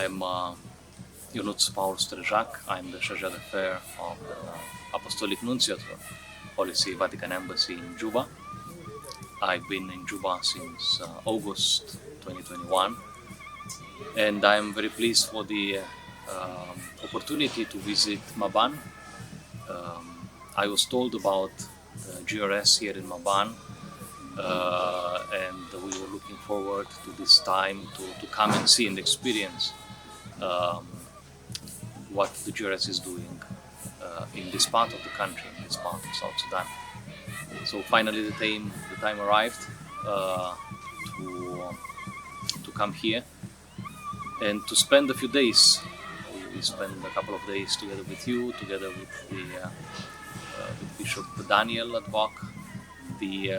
I'm Ionut. I'm the Chargé d'Affaires of the Apostolic Nuncio for Policy Vatican Embassy in Juba. I've been in Juba since August 2021, and I'm very pleased for the opportunity to visit Maban. I was told about the GRS here in Maban, and we were looking forward to this time to come and see and experience what the GRS is doing in this part of the country, in this part of South Sudan. So finally the time arrived to come here and to spend a few days. We spent a couple of days together with you, together with with Bishop Daniel Advok, the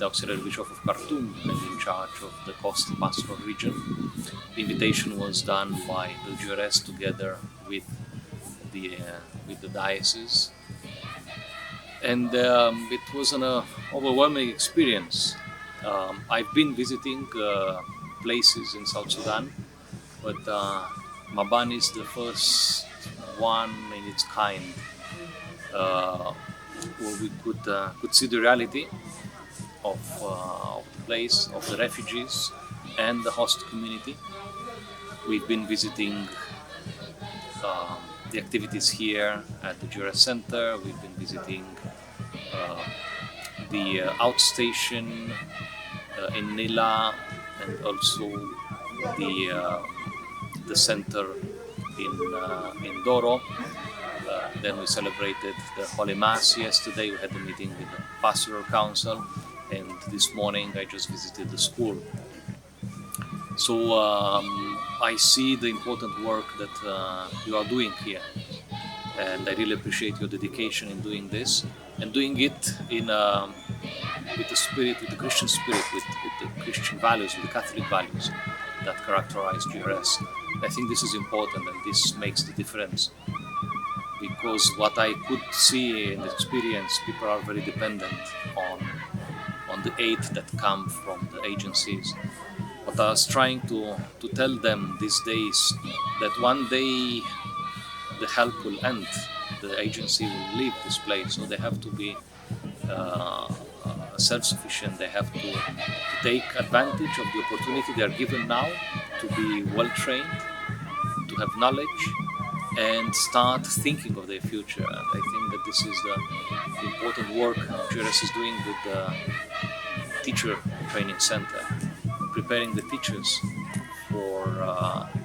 Auxiliary Bishop of Khartoum, and in charge of the Coast Pastoral Region. The invitation was done by the GRS together with the diocese, and it was an overwhelming experience. I've been visiting places in South Sudan, but Maban is the first one in its kind where we could see the reality of the place, of the refugees and the host community. We've been visiting the activities here at the GRS Center. We've been visiting the outstation in Nila, and also the center in Doro. Then we celebrated the Holy Mass yesterday. We had a meeting with the Pastoral Council, and this morning I just visited the school. So I see the important work that you are doing here, and I really appreciate your dedication in doing this, and doing it with the spirit, with the Christian spirit, with the Christian values, with the Catholic values that characterize GRS. I think this is important, and this makes the difference, because what I could see and experience, people are very dependent on the aid that come from the agencies. But I was trying to tell them these days that one day the help will end, the agency will leave this place, so they have to be self-sufficient. They have to take advantage of the opportunity they are given now to be well-trained, to have knowledge, and start thinking of their future. And I think that this is the important work GRS is doing with the teacher training center, preparing the teachers for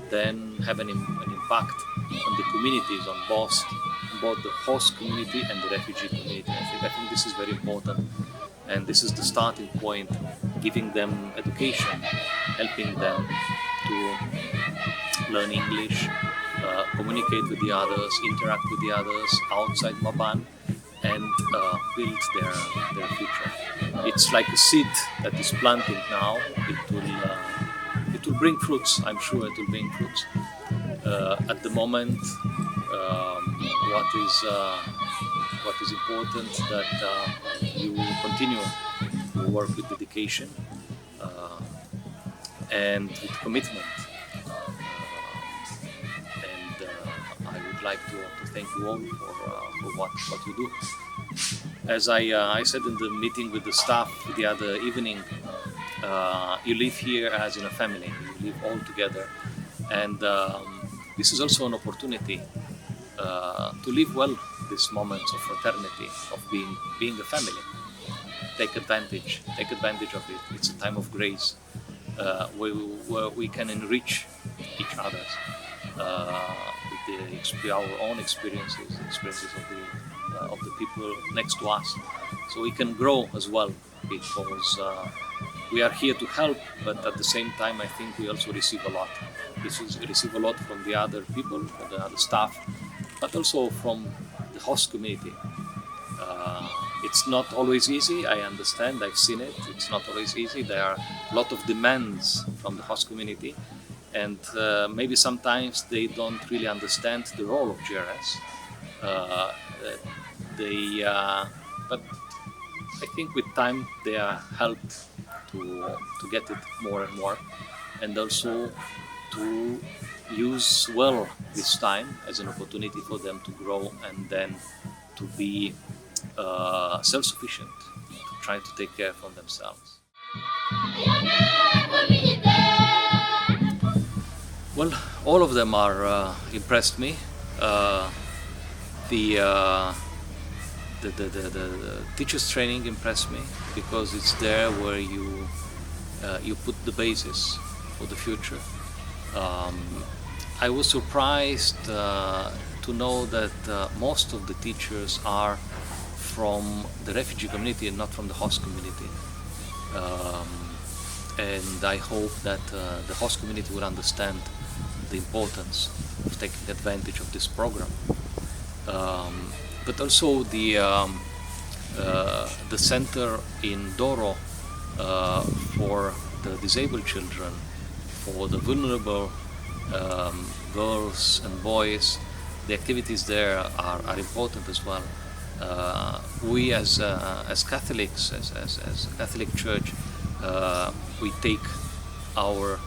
then having an impact on the communities, on both the host community and the refugee community. I think this is very important, and this is the starting point, giving them education, helping them to learn English, communicate with the others, interact with the others outside Maban, and build their future. It's like a seed that is planting now. It will bring fruits. I'm sure it will bring fruits. At the moment, what is important that you continue to work with dedication and with commitment. I would like to thank you all for what you do. As I said in the meeting with the staff the other evening, you live here as in a family. You live all together, and this is also an opportunity to live well these moments of fraternity, of being a family. Take advantage of it. It's a time of grace where we can enrich each other with our own experiences of the people next to us, so we can grow as well, because we are here to help, but at the same time I think we also receive a lot. We receive a lot from the other people, from the other staff, but also from the host community. It's not always easy, I understand, I've seen it. It's not always easy. There are a lot of demands from the host community, and maybe sometimes they don't really understand the role of GRS. But I think with time they are helped to get it more and more, and also to use well this time as an opportunity for them to grow and then to be self-sufficient, to try to take care of themselves. Well, all of them are impressed me. The, uh, the teachers training impressed me because it's there where you put the basis for the future. I was surprised to know that most of the teachers are from the refugee community and not from the host community. And I hope that the host community will understand the importance of taking advantage of this program. But also the center in Doro for the disabled children, for the vulnerable girls and boys, the activities there are important as well. We as Catholics, as a Catholic Church, we take our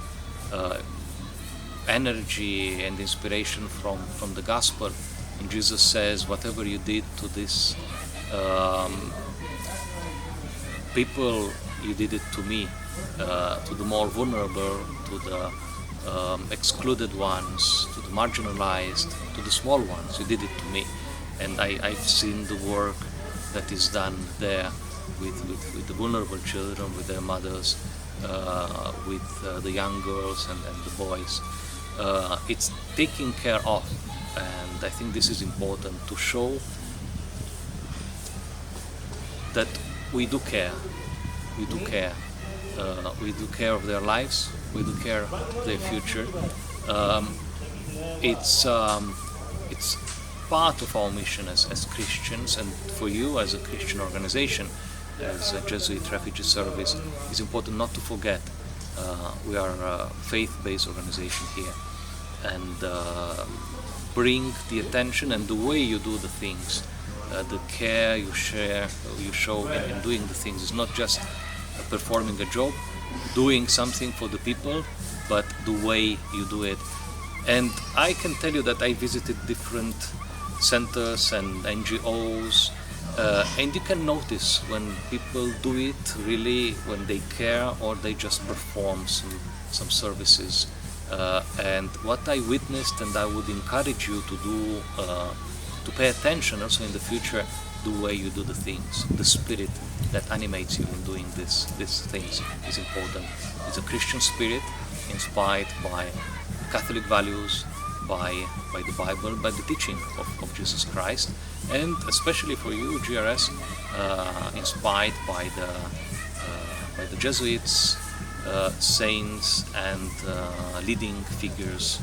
energy and inspiration from the Gospel. And Jesus says, whatever you did to this people, you did it to me, to the more vulnerable, to the excluded ones, to the marginalized, to the small ones, you did it to me. And I've seen the work that is done there with the vulnerable children, with their mothers, with the young girls and the boys. It's taken care of, and I think this is important to show that we do care. We do care. We do care of their lives. We do care of their future. It's part of our mission as Christians, and for you as a Christian organization, as a Jesuit Refugee Service, it's important not to forget we are a faith-based organization here, and bring the attention and the way you do the things, the care you show in doing the things. It's not just performing a job, doing something for the people, but the way you do it. And I can tell you that I visited different centers and NGOs, and you can notice when people do it really, when they care or they just perform some services. And what I witnessed, and I would encourage you to do, to pay attention also in the future, the way you do the things, the spirit that animates you in doing these things is important. It's a Christian spirit inspired by Catholic values, by the Bible, by the teaching of Jesus Christ, and especially for you, GRS, inspired by the Jesuits, saints, and leading figures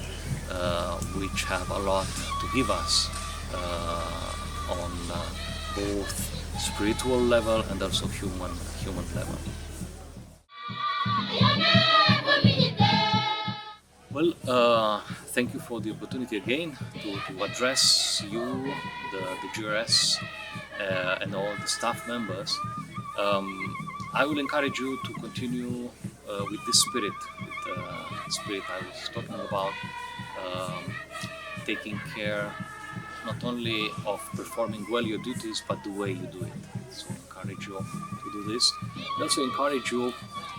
which have a lot to give us on both spiritual level and also human level. Well, thank you for the opportunity again to address you, the GRS, and all the staff members. I will encourage you to continue with this spirit, with the spirit I was talking about, taking care not only of performing well your duties, but the way you do it. So I encourage you to do this. I also encourage you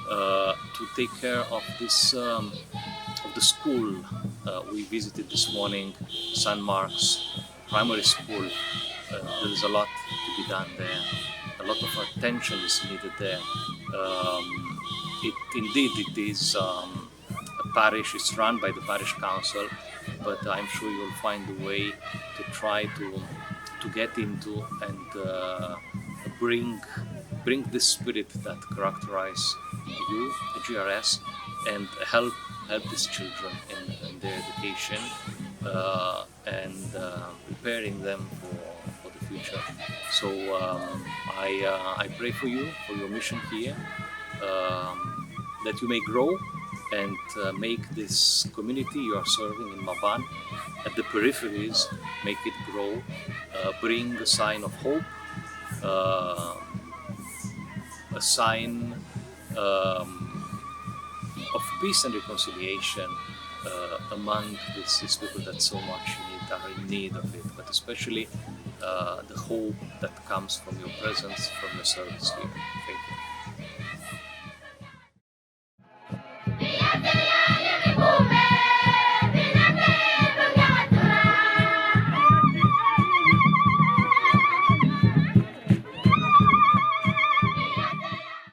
to take care of this, of the school we visited this morning, St. Mark's Primary School. There is a lot to be done there. A lot of attention is needed there. It is a parish. It's run by the parish council, but I'm sure you'll find a way to try to get into and bring this spirit that characterizes you, the GRS, and help these children in their education and preparing them for the future. So I pray for you, for your mission here, that you may grow and make this community you are serving in Maban at the peripheries, make it grow, bring a sign of hope, a sign of peace and reconciliation among these people that so much are in need of it, but especially the hope that comes from your presence, from your service here. Thank you.